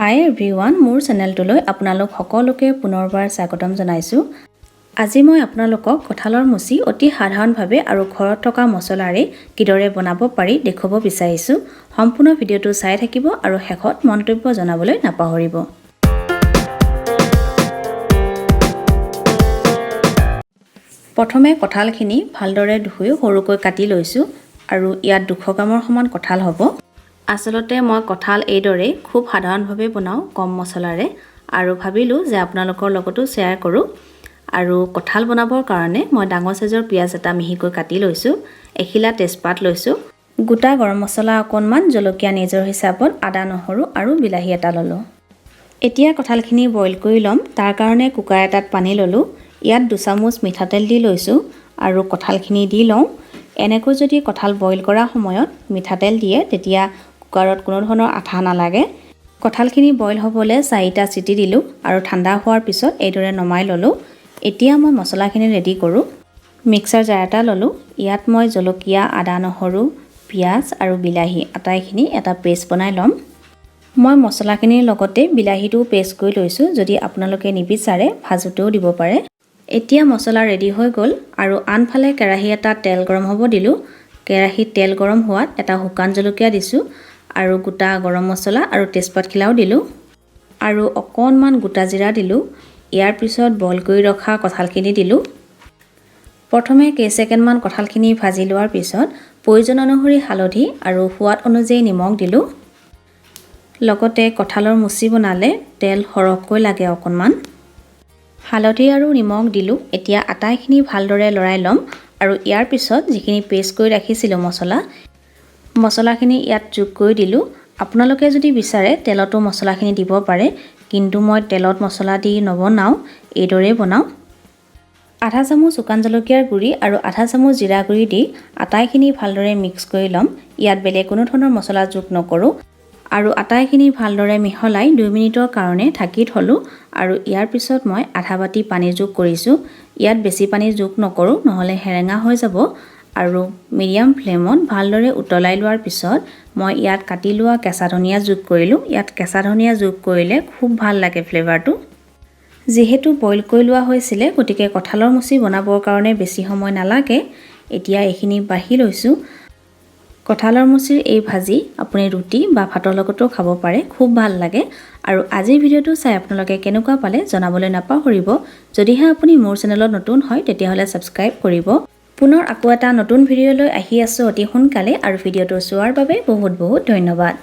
হাই everyone, মোৰ চেনেলটোলৈ আপোনালোক সকলোকে পুনৰবাৰ স্বাগতম জনাইছোঁ। আজি মই আপোনালোকক কঁঠালৰ মুচি অতি সাধাৰণভাৱে আৰু ঘৰত থকা মছলাৰে কিদৰে বনাব পাৰি দেখুৱাব বিচাৰিছোঁ। সম্পূৰ্ণ ভিডিঅ'টো চাই থাকিব আৰু শেষত মন্তব্য জনাবলৈ নাপাহৰিব। প্ৰথমে কঁঠালখিনি ভালদৰে ধুই সৰুকৈ কাটি লৈছোঁ আৰু ইয়াত 200 গ্ৰামৰ সমান কঁঠাল হ'ব। আচলতে মই কঁঠাল এইদৰে খুব সাধাৰণভাৱে বনাওঁ, কম মছলাৰে, আৰু ভাবিলোঁ যে আপোনালোকৰ লগতো শ্বেয়াৰ কৰোঁ। আৰু কঁঠাল বনাবৰ কাৰণে মই ডাঙৰ সাইজৰ পিঁয়াজ এটা মিহিকৈ কাটি লৈছোঁ, এখিলা তেজপাত লৈছোঁ, গোটা গৰম মছলা অকণমান, জলকীয়া নিজৰ হিচাপত, আদা নহৰু আৰু বিলাহী এটা ল'লোঁ। এতিয়া কঁঠালখিনি বইল কৰি ল'ম। তাৰ কাৰণে কুকাৰ এটাত পানী ল'লোঁ। ইয়াত 2 চামুচ মিঠাতেল দি লৈছোঁ আৰু কঁঠালখিনি দি লওঁ। এনেকৈ যদি কঁঠাল বইল কৰা সময়ত মিঠাতেল দিয়ে তেতিয়া কুকাৰত কোনো ধৰণৰ আঠা নালাগে। কঁঠালখিনি বইল হ'বলৈ 4টা চিটি দিলোঁ আৰু ঠাণ্ডা হোৱাৰ পিছত এইদৰে নমাই ল'লোঁ। এতিয়া মই মছলাখিনি ৰেডি কৰোঁ। মিক্সাৰ জাৰ এটা ল'লোঁ। ইয়াত মই জলকীয়া, আদা নহৰু, পিঁয়াজ আৰু বিলাহী আটাইখিনি এটা পেষ্ট বনাই ল'ম। মই মছলাখিনিৰ লগতে বিলাহীটোও পেষ্ট কৰি লৈছোঁ। যদি আপোনালোকে নিবিচাৰে ভাজোতেও দিব পাৰে। এতিয়া মছলা ৰেডি হৈ গ'ল আৰু আনফালে কেৰাহী এটাত তেল গৰম হ'ব দিলোঁ। কেৰাহীত তেল গৰম হোৱাত এটা শুকান জলকীয়া দিছোঁ আৰু গোটা গৰম মছলা আৰু তেজপাতখিলাও দিলোঁ আৰু অকণমান গোটা জিৰা দিলোঁ। ইয়াৰ পিছত বইল কৰি ৰখা কঁঠালখিনি দিলোঁ। প্ৰথমে কেইছেকেণ্ডমান কঁঠালখিনি ভাজি লোৱাৰ পিছত প্ৰয়োজন অনুসৰি হালধি আৰু সোৱাদ অনুযায়ী নিমখ দিলোঁ। লগতে কঁঠালৰ মুচি বনালে তেল সৰহকৈ লাগে অকণমান। হালধি আৰু নিমখ দিলোঁ। এতিয়া আটাইখিনি ভালদৰে লৰাই ল'ম আৰু ইয়াৰ পিছত যিখিনি পেষ্ট কৰি ৰাখিছিলোঁ মছলাখিনি ইয়াত যোগ কৰি দিলোঁ। আপোনালোকে যদি বিচাৰে তেলতো মছলাখিনি দিব পাৰে, কিন্তু মই তেলত মছলা দি নবনাওঁ, এইদৰে বনাওঁ। আধা চামুচ শুকান জলকীয়াৰ গুড়ি আৰু আধা চামুচ জিৰা গুড়ি দি আটাইখিনি ভালদৰে মিক্স কৰি ল'ম। ইয়াত বেলেগ কোনো ধৰণৰ মছলা যোগ নকৰোঁ আৰু আটাইখিনি ভালদৰে মিহলাই 2 মিনিটৰ কাৰণে ঢাকি থলোঁ আৰু ইয়াৰ পিছত মই আধা বাতি পানী যোগ কৰিছোঁ। ইয়াত বেছি পানী যোগ নকৰোঁ, নহ'লে হেৰেঙা হৈ যাব। আৰু মিডিয়াম ফ্লেমত ভালদৰে উতলাই লোৱাৰ পিছত মই ইয়াত কাটি লোৱা কেঁচা ধনিয়া যোগ কৰিলোঁ। ইয়াত কেঁচা ধনিয়া যোগ কৰিলে খুব ভাল লাগে ফ্লেভাৰটো। যিহেতু বইল কৰি লোৱা হৈছিলে, গতিকে কঁঠালৰ মুচি বনাবৰ কাৰণে বেছি সময় নালাগে। এতিয়া এইখিনি বাঢ়ি লৈছোঁ। কঁঠালৰ মুচিৰ এই ভাজি আপুনি ৰুটি বা ভাতৰ লগতো খাব পাৰে, খুব ভাল লাগে। আৰু আজিৰ ভিডিঅ'টো চাই আপোনালোকে কেনেকুৱা পালে জনাবলৈ নাপাহৰিব। যদিহে আপুনি মোৰ চেনেলত নতুন হয় তেতিয়াহ'লে ছাবস্ক্ৰাইব কৰিব। পুনৰ আকৌ এটা নতুন ভিডিঅ'লৈ আহি আছোঁ অতি সোনকালে আৰু ভিডিঅ'টো চোৱাৰ বাবে বহুত বহুত ধন্যবাদ।